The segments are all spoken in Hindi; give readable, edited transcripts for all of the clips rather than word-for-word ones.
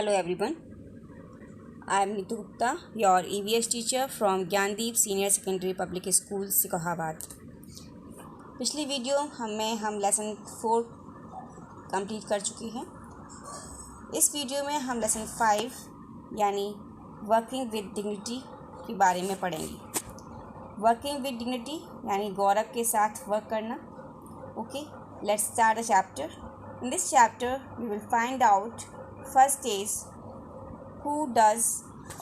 Hello everyone, I am Nitu Gupta, your EVS teacher from Gyandeep senior secondary public school Sikohabad. पिछली वीडियो हम लेसन 4 कंप्लीट कर चुके हैं। इस वीडियो में हम लेसन 5 यानी वर्किंग विद डिग्निटी के बारे में पढ़ेंगे। वर्किंग विद डिग्निटी यानी गौरव के साथ वर्क करना। Okay, let's start the chapter. In this chapter we will find out first is who does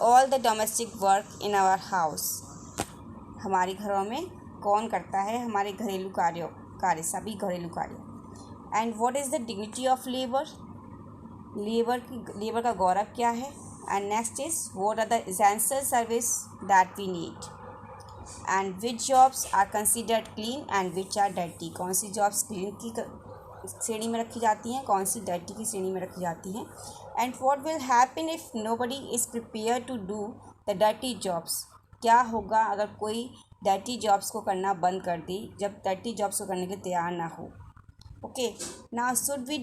all the domestic work in our house। हमारे घरों में कौन करता है हमारे घरेलू सभी घरेलू कार्य। And what is the dignity of labour का गौरव क्या है। And next is what are the essential service that we need. And which jobs are considered clean and which are dirty. कौन सी जॉब्स क्लीन की श्रेणी में रखी जाती हैं, कौन सी डर्टी की श्रेणी में रखी जाती हैं। And what will happen if nobody is prepare to do the dirty jobs. क्या होगा अगर कोई डर्टी जॉब्स को करना बंद कर दे, जब डर्टी जॉब्स को करने के तैयार ना हो। Okay, now should we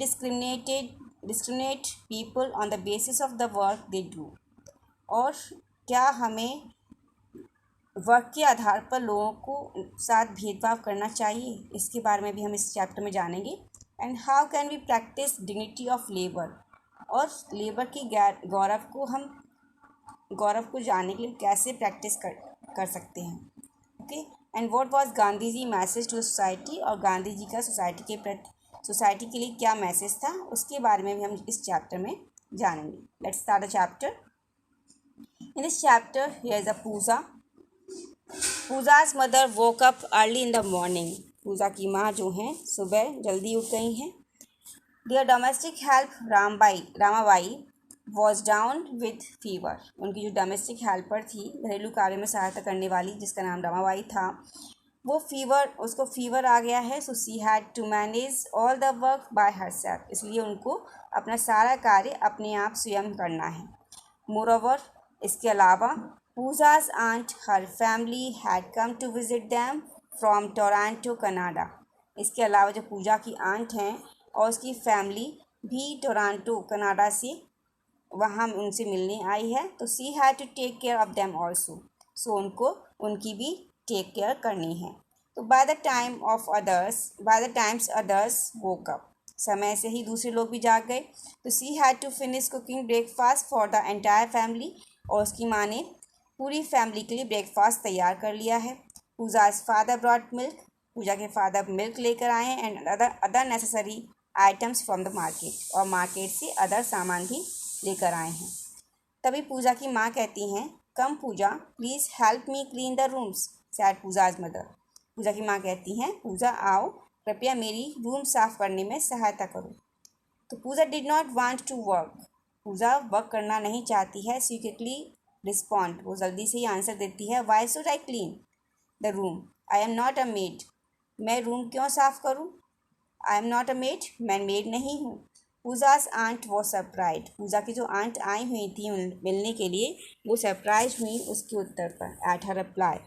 discriminate people on the basis of the work they do. और क्या हमें वर्क के आधार पर लोगों को साथ भेदभाव करना चाहिए, इसके बारे में भी हम इस चैप्टर में जानेंगे। And how can we practice dignity of labour. और लेबर की गौरव को जानने के लिए कैसे प्रैक्टिस कर सकते हैं। Okay, and what was Gandhi ji message to society. और गांधी जी का सोसाइटी के लिए क्या मैसेज था, उसके बारे में भी हम इस चैप्टर में जानेंगे। Let's start the chapter. In this chapter here is a Pooja. Pooja's mother woke up early in the morning। Pooja की माँ जो हैं सुबह जल्दी उठ गई हैं। Their domestic help Ramabai was down with fever। उनकी जो डोमेस्टिक हेल्पर थी, घरेलू कार्य में सहायता करने वाली, जिसका नाम रामाबाई था, उसको फीवर आ गया है। So she had to manage all the work by herself. इसलिए उनको अपना सारा कार्य अपने आप स्वयं करना है। मोरओवर, इसके अलावा पूजा's aunt, her family had come to visit them from Toronto Canada. इसके अलावा जो पूजा की आंट हैं और उसकी फैमिली भी टोरंटो कनाडा से वहाँ उनसे मिलने आई है। तो she had to take care of them also. सो उनको उनकी भी टेक केयर करनी है। तो by the times others woke up. समय से ही दूसरे लोग भी जाग गए। तो she had to finish cooking breakfast for the entire family. और उसकी माँ ने पूरी फैमिली के लिए ब्रेकफास्ट तैयार कर लिया है। पूजा's फादर ब्रॉट मिल्क। पूजा के फादर मिल्क लेकर आए हैं। And other necessary items from the market. और मार्केट से अदर सामान भी लेकर आए हैं। तभी पूजा की माँ कहती हैं, come Pooja, please help me clean the rooms said Pooja's mother. Pooja की माँ कहती हैं, पूजा आओ, कृपया मेरी रूम साफ़ करने में सहायता करो। तो Pooja did not want to work. Pooja work करना नहीं चाहती है। शी क्विकली रिस्पॉन्ड, वो जल्दी से ही आंसर देती है, why should I clean the room, I am not a made. मैं रूम क्यों साफ़ करूँ, I am not a made, मैं मेड नहीं हूँ। पूजा's आंट वॉज सरप्राइज। पूजा की जो आंट आई हुई थी मिलने के लिए, वो सरप्राइज हुई उसके उत्तर पर, at her reply.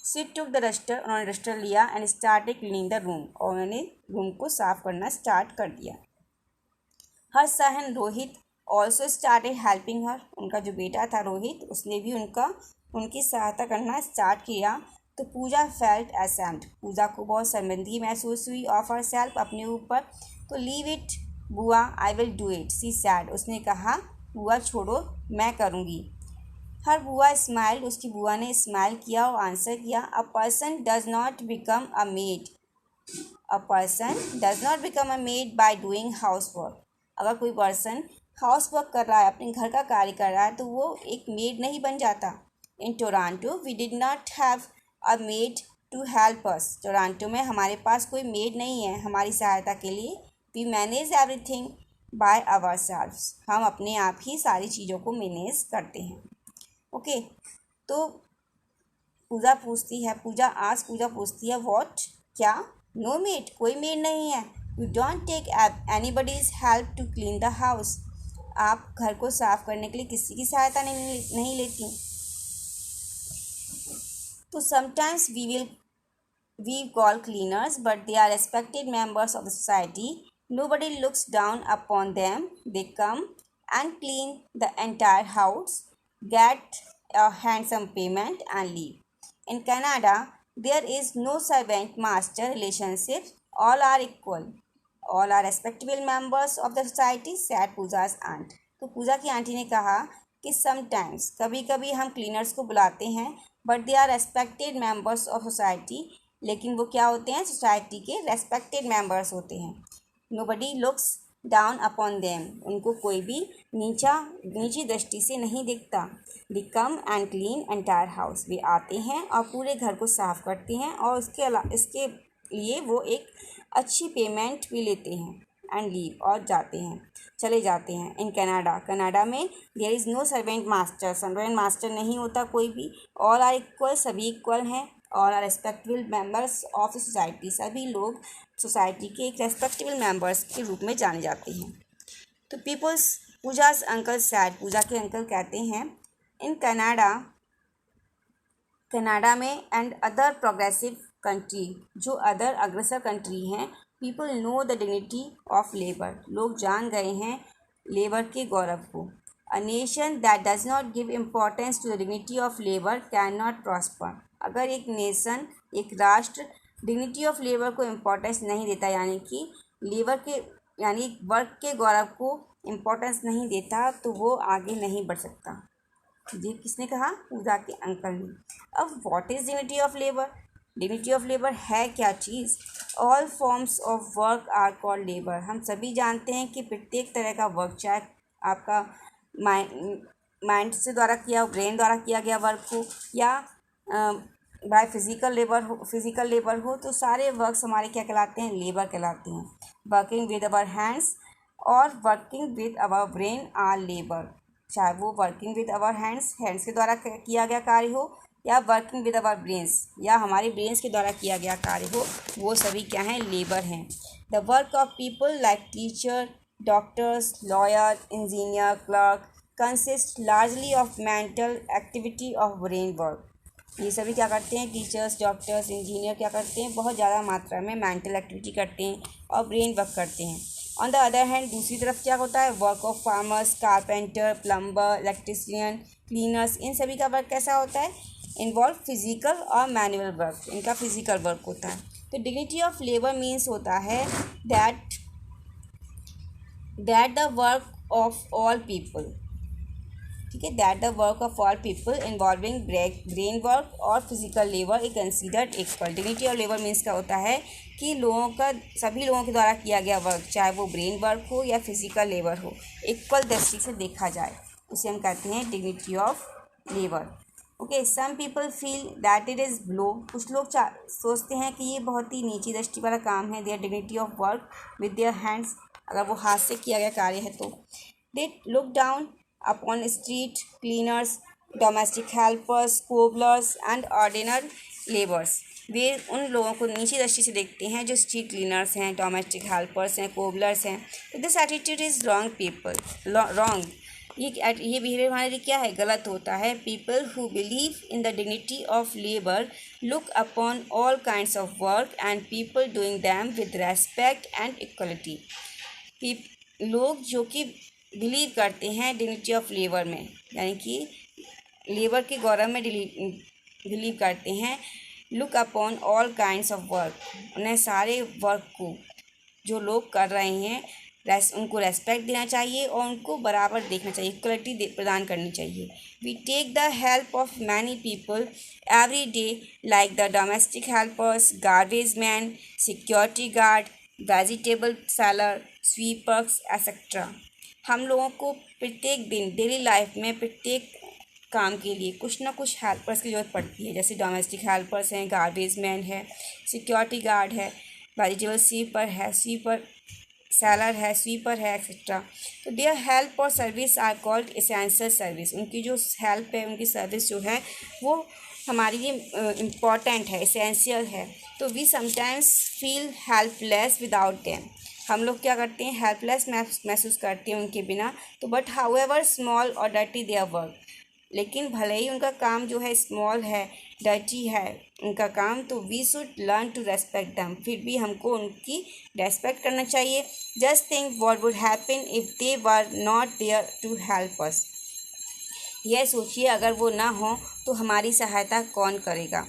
She took the duster. उन्होंने डस्टर लिया and started cleaning the room. और उन्होंने रूम को साफ़ करना स्टार्ट कर दिया। हर सहन Rohit also started helping her. उनका जो बेटा था रोहित, उसने भी उनकी सहायता करना स्टार्ट किया। तो पूजा फेल्ट असैम्ड। पूजा को बहुत शर्मिंदगी महसूस हुई ऑफ हर सेल्फ, अपने ऊपर। तो लीव इट बुआ, I will do it, she said. उसने कहा, बुआ छोड़ो, मैं करूँगी। हर बुआ स्माइल्ड। उसकी बुआ ने स्माइल किया और आंसर किया, a person does not become a made. A person does not become a made by doing house work. अगर कोई पर्सन हाउस वर्क कर रहा है, अपने घर का कार्य कर रहा है, तो वो एक मेड नहीं बन जाता। In Toronto we did not have a maid to help us. Toronto में हमारे पास कोई मेड नहीं है हमारी सहायता के लिए। We manage everything by ourselves. हम अपने आप ही सारी चीज़ों को मैनेज करते हैं। ओके, तो पूजा पूछती है व्हाट, क्या, नो मेड, कोई मेड नहीं है। You don't take anybody's help to clean the house. आप घर को साफ करने के लिए किसी की सहायता नहीं लेती। तो sometimes we call cleaners but they are respected members of the society. Nobody looks down upon them. They come and clean the entire house, get a handsome payment, and leave. In Canada, there is no servant master relationship, all are equal. All are respectable members of the society, said Pooja's aunt. तो पूजा की आंटी ने कहा कि समटाइम्स कभी कभी हम क्लीनर्स को बुलाते हैं but they are respected members of society, लेकिन वो क्या होते हैं, सोसाइटी के रेस्पेक्टेड मेंबर्स होते हैं. Nobody looks down upon them, उनको कोई भी नीची दृष्टि से नहीं देखता. They come and clean entire house, वे आते हैं और पूरे घर को साफ करते हैं और इसके लिए वो एक अच्छी पेमेंट भी लेते हैं. एंड लीव, और चले जाते हैं. इन कनाडा में there is no servant master नहीं होता कोई भी. ऑल आर इक्वल, सभी इक्वल हैं. All are respectable members of society, सभी लोग सोसाइटी के एक रेस्पेक्टेबल मेंबर्स के रूप में जाने जाते हैं. तो पूजा's अंकल सैड, पूजा के अंकल कहते हैं, इन कनाडा में एंड अदर प्रोग्रेसिव कंट्री, जो अदर अग्रसर कंट्री हैं, people know the dignity of labour, लोग जान गए हैं लेबर के गौरव को. A nation that does not give importance to the dignity of labour can not prosper. अगर एक राष्ट्र डिग्निटी ऑफ लेबर को इम्पोर्टेंस नहीं देता, यानी वर्क के गौरव को इम्पोर्टेंस नहीं देता, तो वो आगे नहीं बढ़ सकता. ये किसने कहा? पूजा के अंकल ने. अब what is dignity of labour? Dignity of labour है क्या चीज़? All forms of work are called labour. हम सभी जानते हैं कि प्रत्येक तरह का वर्क, चाहे आपका माइंड से द्वारा ब्रेन द्वारा किया गया वर्क हो या बाय फिजिकल लेबर हो, तो सारे वर्क्स हमारे क्या कहलाते हैं? लेबर कहलाते हैं. वर्किंग विद अवर हैंड्स और working with our brain are labour. चाहे वो वर्किंग विद अवर हैंड्स के द्वारा किया गया कार्य हो, या वर्किंग विद अवर ब्रेन्स, या हमारे ब्रेन्स के द्वारा किया गया कार्य हो, वो सभी क्या हैं? लेबर हैं. The work of people like teacher, doctors, lawyer, engineer, clerk consist largely of mental activity of brain work. ये सभी क्या करते हैं? टीचर्स, डॉक्टर्स, इंजीनियर क्या करते हैं? बहुत ज़्यादा मात्रा में मेंटल एक्टिविटी करते हैं और ब्रेन वर्क करते हैं. ऑन द अदर हैंड, दूसरी तरफ क्या होता है? Work of farmers, carpenter, plumber, electrician, cleaners, इन सभी का वर्क कैसा होता है? इन्वॉल्व फिजिकल और मैनुअल वर्क, इनका फिजिकल वर्क होता है. तो डिग्निटी ऑफ लेबर मीन्स होता है that the work of all people, ठीक है, that the work of all people involving brain work और physical labour is considered equal. Dignity of labour means क्या होता है कि सभी लोगों के द्वारा किया गया वर्क, चाहे वो ब्रेन वर्क हो या फिजिकल लेबर हो, इक्वल दृष्टि से देखा जाए, उसे हम कहते हैं dignity of labour. Okay, some people feel that it is low. कुछ लोग सोचते हैं कि ये बहुत ही नीची दृष्टि वाला काम है. Their dignity of work with their hands, अगर वो हाथ से किया गया कार्य है तो. They look down upon street cleaners, domestic helpers, cobblers and ordinary labours. वे उन लोगों को नीची दृष्टि से देखते हैं जो स्ट्रीट क्लीनर्स हैं, डोमेस्टिक हेल्पर्स हैं, कोबलर्स हैं. तो दिस एटीट्यूड इज़ रॉन्ग. ये बिहेवियर हमारे लिए क्या है? गलत होता है. People who believe in the dignity of labour look upon all kinds of work and people doing them with respect and equality. लोग जो कि बिलीव करते हैं डिग्निटी ऑफ लेबर में, यानी कि लेबर के गौरव में बिलीव करते हैं. Look upon all kinds of work, उन्हें सारे वर्क को जो लोग कर रहे हैं उनको रेस्पेक्ट देना चाहिए और उनको बराबर देखना चाहिए, इक्वलिटी प्रदान करनी चाहिए. We take the help of many people every day like the domestic helpers, garbage man, security guard, vegetable seller, sweepers etcetera. हम लोगों को प्रत्येक दिन डेली लाइफ में प्रत्येक काम के लिए कुछ ना कुछ हेल्पर्स की ज़रूरत पड़ती है. जैसे डोमेस्टिक हेल्पर्स हैं, गार्बेज मैन है, सिक्योरिटी गार्ड है, वेजिटेबल सेलर है, स्वीपर है एक्सेट्रा. तो देयर हेल्प और service are called essential service. उनकी जो हेल्प है, उनकी सर्विस जो है वो हमारे लिए इम्पॉर्टेंट है, एसेंशियल है. तो we sometimes feel helpless without them. हम लोग क्या करते हैं? हेल्पलेस महसूस करते हैं उनके बिना. तो बट हाउएवर स्मॉल और डर्टी देयर वर्क, लेकिन भले ही उनका काम जो है स्मॉल है, डर्टी है उनका काम, तो we should learn to respect them, फिर भी हमको उनकी रेस्पेक्ट करना चाहिए। Just think what would happen if they were not there to help us. यह सोचिए अगर वो ना हो तो हमारी सहायता कौन करेगा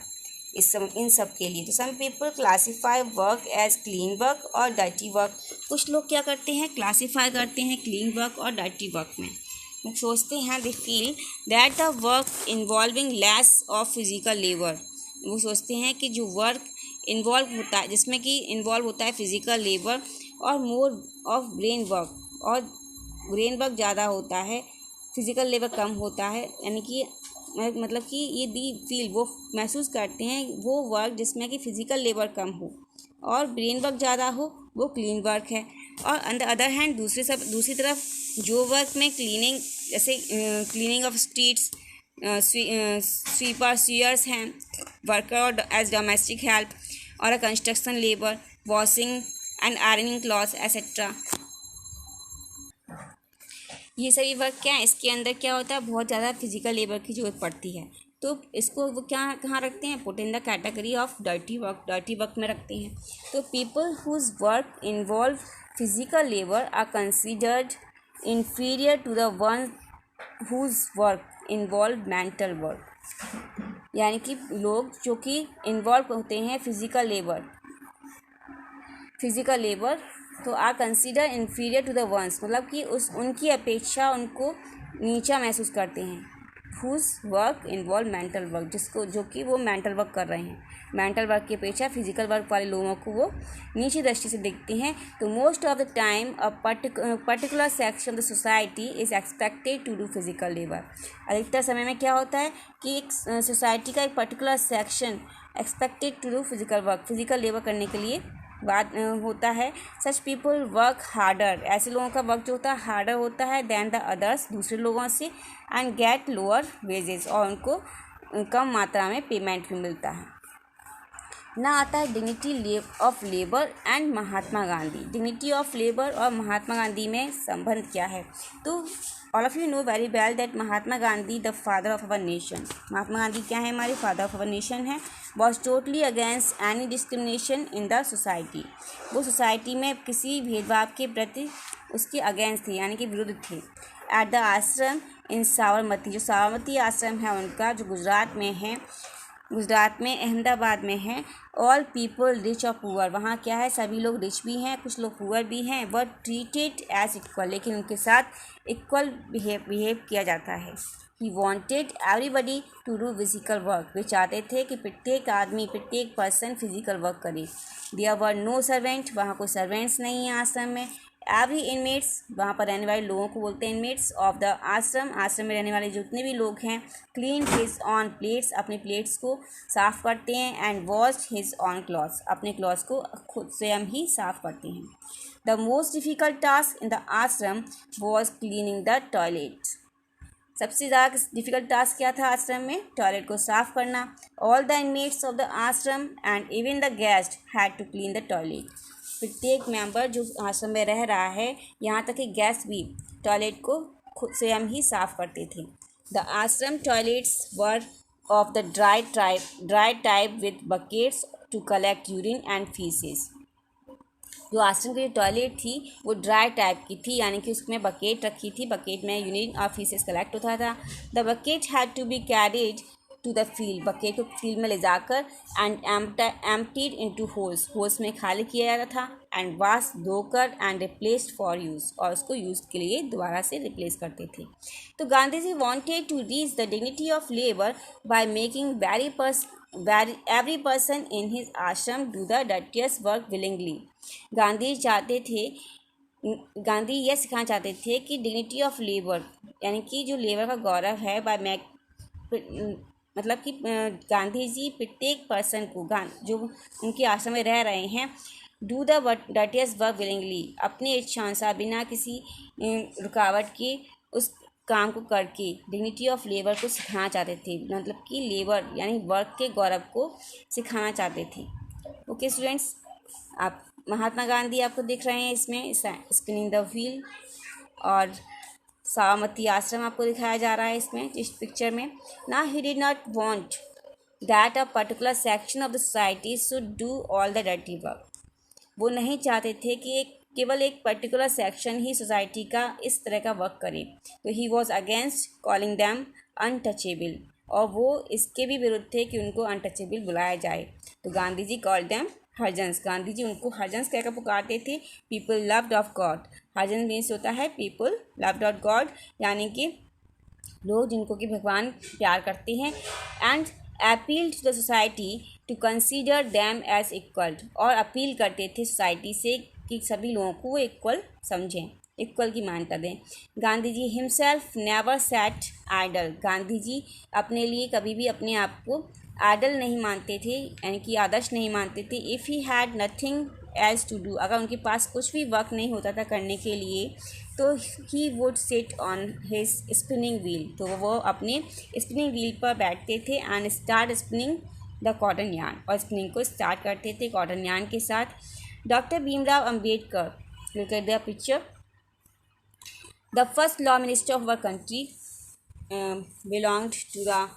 इन सब के लिए। तो some people classify work as clean work और डर्टी वर्क। कुछ लोग क्या करते हैं, क्लासीफाई करते हैं क्लीन वर्क और डर्टी वर्क में। वो सोचते हैं, they feel that the work involving less of physical labour. वो सोचते हैं कि जो वर्क इन्वॉल्व होता है, जिसमें कि इन्वॉल्व होता है फिजिकल लेबर और मोर ऑफ ब्रेन वर्क, और ब्रेन वर्क ज़्यादा होता है, फिजिकल लेबर कम होता है। यानी कि मतलब कि ये दी फील, वो महसूस करते हैं वो वर्क जिसमें कि फ़िज़िकल लेबर कम हो और ब्रेन वर्क ज़्यादा हो, वो क्लीन वर्क है। और ऑन द अदर हैंड दूसरी तरफ जो वर्क में क्लीनिंग, जैसे cleaning of streets, sweeper sewers हैं, वर्कर एज डोमेस्टिक हेल्प और a construction labour, washing and ironing clothes etcetera, ये सभी वर्क क्या है, इसके अंदर क्या होता है, बहुत ज़्यादा फिजिकल लेबर की ज़रूरत पड़ती है। तो इसको वो क्या कहाँ रखते हैं, put in the category of dirty work में रखते हैं। तो people whose work involve physical labour are considered inferior to the one whose work involve mental work। यानी कि लोग जो कि इन्वॉल्व होते हैं फिजिकल लेबर तो are consider inferior to the ones, मतलब कि उनकी अपेक्षा उनको नीचा महसूस करते हैं। Whose work involve mental work, जो कि वो मेंटल वर्क कर रहे हैं, मेंटल वर्क की अपेक्षा फिजिकल वर्क वाले लोगों को वो नीची दृष्टि से देखते हैं। तो most of the time a particular section of the society is expected to do physical labour. अधिकतर समय में क्या होता है कि एक सोसाइटी का एक particular section expected to do physical labour करने के लिए बात होता है। सच पीपल वर्क हार्डर, ऐसे लोगों का वर्क जो होता है हार्डर होता है दैन द अदर्स, दूसरे लोगों से, एंड गेट लोअर वेजेस, और उनको कम मात्रा में पेमेंट भी मिलता है। ना आता है dignity of labour and Mahatma Gandhi. Dignity of labour और महात्मा गांधी में संबंध क्या है, तो all of you know very well that Mahatma Gandhi the father of our nation. Mahatma Gandhi क्या है, हमारे फादर ऑफ अवर नेशन है। Was totally against any discrimination in the society. वो सोसाइटी में किसी भेदभाव के प्रति उसके अगेंस्ट थे, यानी कि विरुद्ध थे। एट द आश्रम इन साबरमती, जो साबरमती आश्रम है उनका, जो गुजरात में अहमदाबाद में है। ऑल पीपल रिच और पुअर, वहाँ क्या है, सभी लोग रिच भी हैं, कुछ लोग पुअर भी हैं। वह ट्रीटेड एज इक्वल, लेकिन उनके साथ इक्वल बिहेव किया जाता है। He wanted everybody to do physical work, वे चाहते थे कि प्रत्येक आदमी, प्रत्येक पर्सन फिजिकल वर्क करे। देयर वर नो सर्वेंट, वहाँ कोई सर्वेंट्स नहीं है आश्रम में। एवरी इनमेट्स, वहाँ पर रहने वाले लोगों को बोलते हैं इनमेट्स ऑफ द आश्रम। आश्रम में रहने वाले जितने भी लोग हैं, क्लीन हिज ऑन प्लेट्स, अपने प्लेट्स को साफ़ करते हैं। And wash his on clothes, अपने क्लॉथ्स को खुद स्वयं ही साफ़ करते हैं। The most difficult task in the आश्रम वॉज क्लीनिंग द टॉयलेट। सबसे ज़्यादा डिफ़िकल्ट टास्क क्या था आश्रम में, टॉयलेट को साफ़ करना। All the inmates of the ashram and even the guest had to clean the toilet. प्रत्येक मेंबर जो आश्रम में रह रहा है, यहाँ तक कि गेस्ट भी टॉयलेट को खुद स्वयं ही साफ़ करते थे। The ashram toilets were of the dry type with buckets to collect urine and faeces. जो आश्रम की टॉयलेट थी वो ड्राई टाइप की थी, यानी कि उसमें बकेट रखी थी, बकेट में यूरिन और फीसेस कलेक्ट होता था। The bucket had to be carried to the field, bucket को फील्ड में ले जाकर एंड एम्प्टीड इनटू होल्स में खाली किया जाता था। एंड वाश, धोकर, एंड रिप्लेस्ड फॉर यूज़, और उसको यूज़ के लिए दोबारा से रिप्लेस करते थे। तो Gandhi ji wanted to reach the dignity of labour by making every person in his ashram do the dirtiest work willingly। Gandhi यह सिखाना चाहते थे कि डिग्निटी ऑफ लेबर, यानी कि जो लेबर का गौरव है, मतलब कि गांधी जी प्रत्येक पर्सन को, जो उनके आश्रम में रह रहे हैं, डू द डर्टियस्ट वर्क विलिंगली, अपनी इच्छानुसार बिना किसी रुकावट के उस काम को करके डिग्निटी ऑफ लेबर को सिखाना चाहते थे, मतलब कि लेबर यानी वर्क के गौरव को सिखाना चाहते थे। ओके स्टूडेंट्स, आप महात्मा गांधी आपको दिख रहे हैं इसमें, स्पिनिंग द व्हील, और साबरमती आश्रम आपको दिखाया जा रहा है इसमें, इस पिक्चर में। ना ही did not want that a particular section of the society should do all the dirty work. वो नहीं चाहते थे कि केवल एक पर्टिकुलर सेक्शन ही सोसाइटी का इस तरह का वर्क करे। तो he was against calling them untouchable, और वो इसके भी विरुद्ध थे कि उनको अनटचेबल बुलाया जाए। तो गांधी जी कॉल दैम हरजन्स, गांधी जी उनको हरजन्स कहकर पुकारते थे। People loved of God, Harijan means होता है पीपल लव्ड ऑफ गॉड, यानी कि लोग जिनको कि भगवान प्यार करते हैं। And appeal to the society to consider them as equal, और अपील करते थे सोसाइटी से कि सभी लोगों को वो इक्वल समझें, इक्वल की मान्यता दें। Gandhi ji himself never set ideal, Gandhi ji अपने लिए कभी भी अपने आप को आइडल नहीं मानते थे, यानी कि आदर्श नहीं मानते थे। If he had nothing else to do, अगर उनके पास कुछ भी वर्क नहीं होता था करने के लिए, तो he would sit on his spinning wheel, तो वो अपने स्पिनिंग व्हील पर बैठते थे and start spinning the cotton yarn, और स्पिनिंग को स्टार्ट करते थे कॉटन यार्न के साथ। Doctor Bhimrao Ambedkar, look at the picture, the first law minister of our country, belonged to the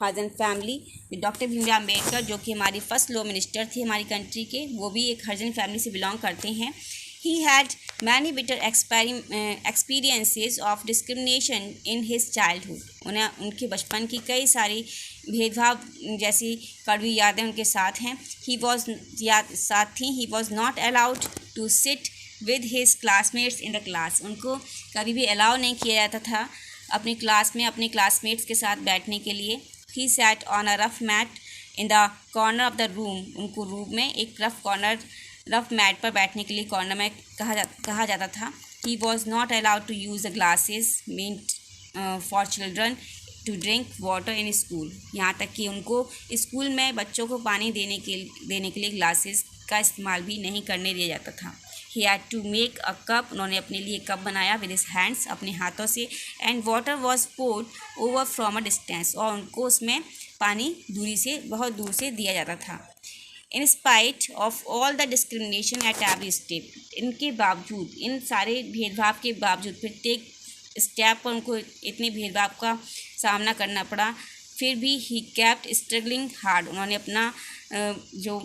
Harijan family. Doctor Bhimrao Ambedkar जो कि हमारी फर्स्ट लॉ मिनिस्टर थे हमारी कंट्री के, वो भी एक हरिजन फैमिली से बिलोंग करते हैं। He had many bitter experiences of discrimination in his childhood, उन्हें उनके बचपन की कई सारी भेदभाव जैसी कड़वी यादें उनके साथ हैं। He was not allowed to sit with his classmates in the class, उनको कभी भी अलाउ नहीं किया जाता था अपनी क्लास में अपने क्लासमेट्स के साथ बैठने के लिए। He sat on a rough mat in the corner of the room, उनको रूम में एक रफ मैट पर बैठने के लिए कॉर्नर में कहा जाता था। He was not allowed to use the glasses meant for children to drink water in school, यहाँ तक कि उनको स्कूल में बच्चों को पानी देने के लिए ग्लासेस का इस्तेमाल भी नहीं करने दिया जाता था। He had to make a cup, उन्होंने अपने लिए कप बनाया विद हिज हैंड्स, अपने हाथों से। And water was poured over from a distance, और उनको उसमें पानी बहुत दूर से दिया जाता था। In spite of all the discrimination at every step, इनके बावजूद, इन सारे भेदभाव के बावजूद, प्रत्येक स्टेप पर उनको इतने भेदभाव का सामना करना पड़ा, फिर भी ही केप्ट स्ट्रगलिंग हार्ड, उन्होंने अपना जो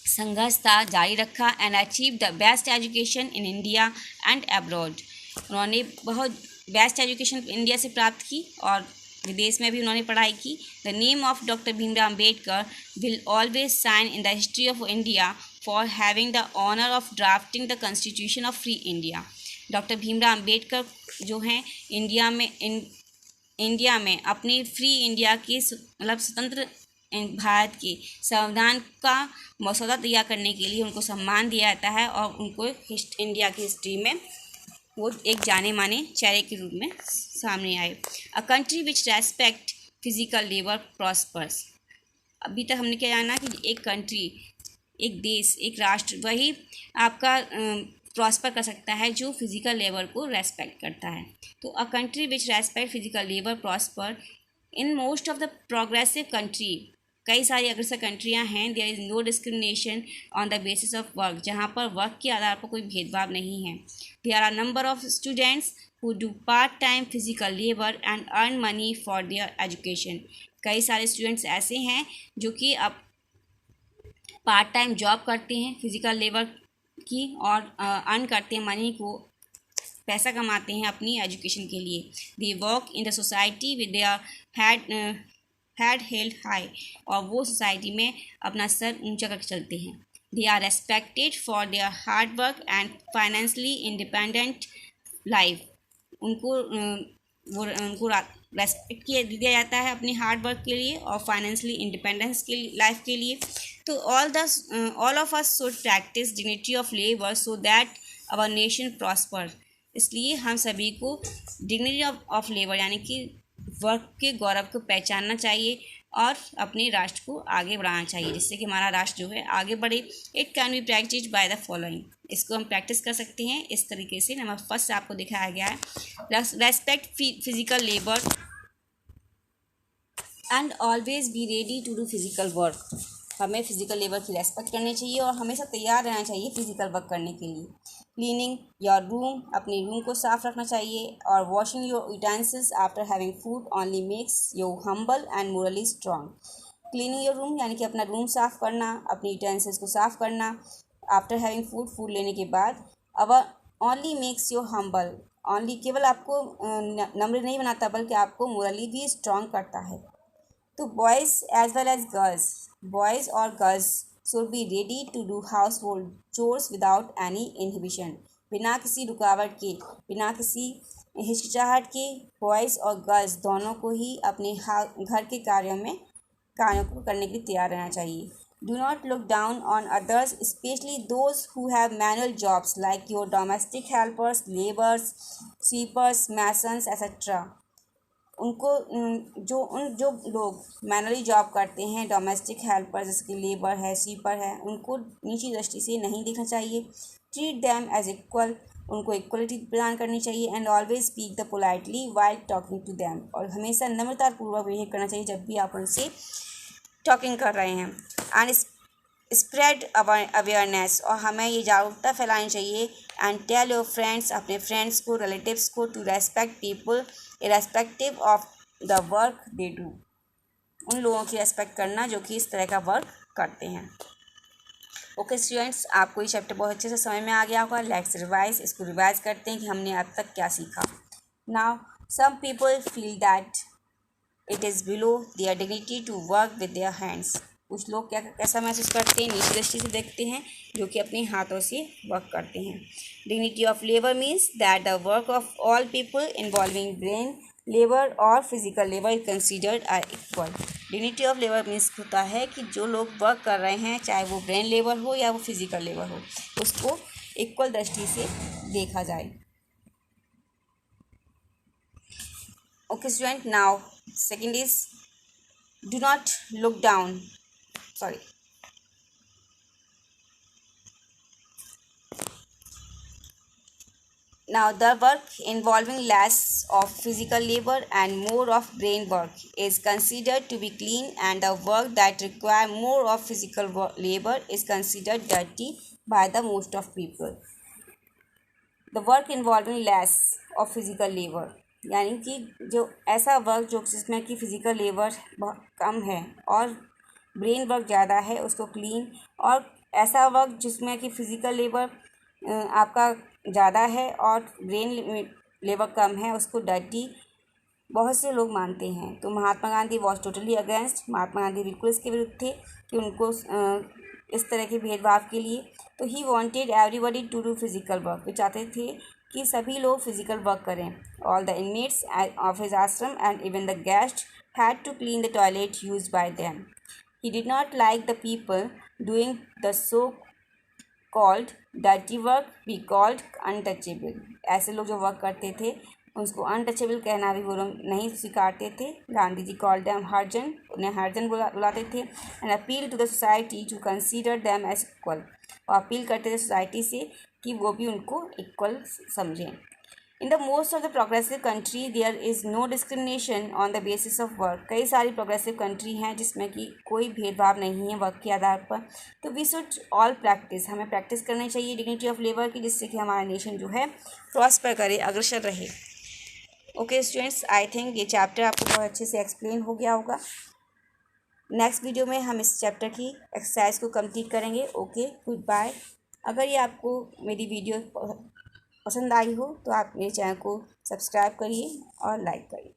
संघर्ष था जारी रखा। And achieve the best education in India and abroad, उन्होंने बहुत बेस्ट एजुकेशन इंडिया से प्राप्त की और विदेश में भी उन्होंने पढ़ाई की। The name of doctor Bhimrao Ambedkar will always shine in the history of India for having the honour of drafting the constitution of free India. Doctor Bhimrao Ambedkar जो हैं इंडिया में अपनी फ्री इंडिया की मतलब स्वतंत्र भारत के संविधान का मसौदा तैयार करने के लिए उनको सम्मान दिया जाता है, और उनको इंडिया की हिस्ट्री में वो एक जाने माने चेहरे के रूप में सामने आए। A country which respect physical labour prospers, अभी तक हमने क्या जाना कि एक कंट्री, एक देश, एक राष्ट्र वही आपका प्रॉस्पर कर सकता है जो फिजिकल लेबर को रेस्पेक्ट करता है। तो a country which respect physical labour prosper in most of the progressive country, कई सारी अग्रसर कंट्रियां हैं। There is no discrimination on the basis of work, जहाँ पर वर्क के आधार पर कोई भेदभाव नहीं है। There are number of students who do part time physical labour and earn money for their education, कई सारे स्टूडेंट्स ऐसे हैं जो कि अब पार्ट टाइम जॉब करते हैं फिजिकल लेबर की और अर्न करते हैं मनी को, पैसा कमाते हैं अपनी एजुकेशन के लिए। They work in the society with their head held high, और वो सोसाइटी में अपना सर ऊंचा करके चलते हैं। They are respected for their hard work and financially independent life, उनको रेस्पेक्ट दिया जाता है अपने हार्ड वर्क के लिए और फाइनेंशियली इंडिपेंडेंस के लाइफ के लिए। तो all of us should practice dignity of labour so that our nation prosper, इसलिए हम सभी को डिग्निटी ऑफ लेबर यानी कि वर्क के गौरव को पहचानना चाहिए और अपने राष्ट्र को आगे बढ़ाना चाहिए, जिससे कि हमारा राष्ट्र जो है आगे बढ़े। It can be practice by the following, इसको हम प्रैक्टिस कर सकते हैं इस तरीके से। नंबर फर्स्ट आपको दिखाया गया है, respect physical labour and always be ready to do physical work. हमें फ़िज़िकल लेबर की रेस्पेक्ट करनी चाहिए और हमेशा तैयार रहना चाहिए फ़िज़िकल वर्क करने के लिए। क्लीनिंग योर रूम, अपने रूम को साफ़ रखना चाहिए। और washing your utensils after having food only makes you humble and morally strong. Cleaning your room यानी कि अपना रूम साफ़ करना, अपनी यूटेंसिल्स को साफ़ करना आफ्टर हैविंग फूड लेने के बाद। अब only makes you humble, only केवल आपको नम्र नहीं बनाता बल्कि आपको मोरली भी स्ट्रॉन्ग करता है। तो boys as well as girls, boys और girls should be ready to do household chores without any inhibition. बिना किसी रुकावट के, बिना किसी हिचकिचाहट के बॉयज़ और गर्ल्स दोनों को ही अपने घर के कार्यों को करने के लिए तैयार रहना चाहिए। Do not look down on others, specially those who have manual jobs like your domestic helpers, labours, sweepers, masons etcetera. जो लोग मैनुअली जॉब करते हैं, डोमेस्टिक हेल्पर जैसे कि लेबर है, स्वीपर है, उनको नीची दृष्टि से नहीं देखना चाहिए। ट्रीट दैम एज इक्वल, उनको इक्वलिटी प्रदान करनी चाहिए। And always speak the politely while talking to them, और हमेशा नम्रतापूर्वक बिहेव करना चाहिए जब भी आप उनसे टॉकिंग कर रहे हैं। एंड स्प्रेड अवेयरनेस, और हमें ये जागरूकता फैलानी चाहिए। एंड टेल योर फ्रेंड्स, अपने फ्रेंड्स को, रिलेटिव्स को, to respect people irrespective of the work they do, उन लोगों की रेस्पेक्ट करना जो कि इस तरह का वर्क करते हैं। ओके स्टूडेंट्स, आपको ये चैप्टर बहुत अच्छे से समझ में आ गया होगा। लेट्स रिवाइज, इसको रिवाइज करते हैं कि हमने अब तक क्या सीखा। Now some people feel that it is below their dignity to work with their hands. कुछ लोग कैसा महसूस करते हैं, नीची दृष्टि से देखते हैं, जो कि अपने हाथों से वर्क करते हैं। Dignity of labour means that the work of all people involving brain labour और physical labour is considered are equal. Dignity of labour means होता है कि जो लोग वर्क कर रहे हैं, चाहे वो ब्रेन लेबर हो या वो फिजिकल लेबर हो, उसको इक्वल दृष्टि से देखा जाए। Okay student, now second is do not look down, sorry, now the work involving less of physical labor and more of brain work is considered to be clean, and the work that require more of physical labor is considered dirty by the most of people. The work involving less of physical labor यानी कि जो ऐसा वर्क जो जिसमें कि फ़िज़िकल लेबर कम है और ब्रेन वर्क ज़्यादा है, उसको क्लीन। और ऐसा वर्क जिसमें कि फ़िज़िकल लेबर आपका ज़्यादा है और ब्रेन लेबर कम है, उसको डर्टी बहुत से लोग मानते हैं। तो Mahatma Gandhi was totally against, Mahatma Gandhi बिल्कुल इसके विरुद्ध थे कि उनको इस तरह के भेदभाव के लिए। तो he wanted everybody to do physical work, वे चाहते थे कि सभी लोग फिज़िकल वर्क करें। All the inmates of his ashram and even the guest had to clean the toilet used by them. He did not like the people doing the so called dirty work be called untouchable. ऐसे लोग जो वर्क करते थे उसको अनटचेबल कहना भी वो लोग नहीं स्वीकारते थे। गांधी जी कॉल्ड देम हरिजन, उन्हें हरिजन बुलाते थे। And appeal to the society to consider them as equal, और अपील करते थे सोसाइटी से कि वो भी उनको इक्वल समझें। In the most of the progressive country there is no discrimination on the basis of work. कई सारी प्रोग्रेसिव कंट्री हैं जिसमें कि कोई भेदभाव नहीं है वर्क के आधार पर। तो वी शुड ऑल प्रैक्टिस, हमें प्रैक्टिस करनी चाहिए डिग्निटी ऑफ लेबर की, जिससे कि हमारा नेशन जो है प्रॉस्पर करे, अग्रसर रहे। ओके स्टूडेंट्स, आई थिंक ये चैप्टर आपको बहुत अच्छे से एक्सप्लेन हो गया होगा। नेक्स्ट वीडियो में हम इस चैप्टर की एक्सरसाइज को कंप्लीट करेंगे। Okay, good bye. अगर ये आपको मेरी वीडियो पसंद आई हो तो आप मेरे चैनल को सब्सक्राइब करिए और लाइक करिए।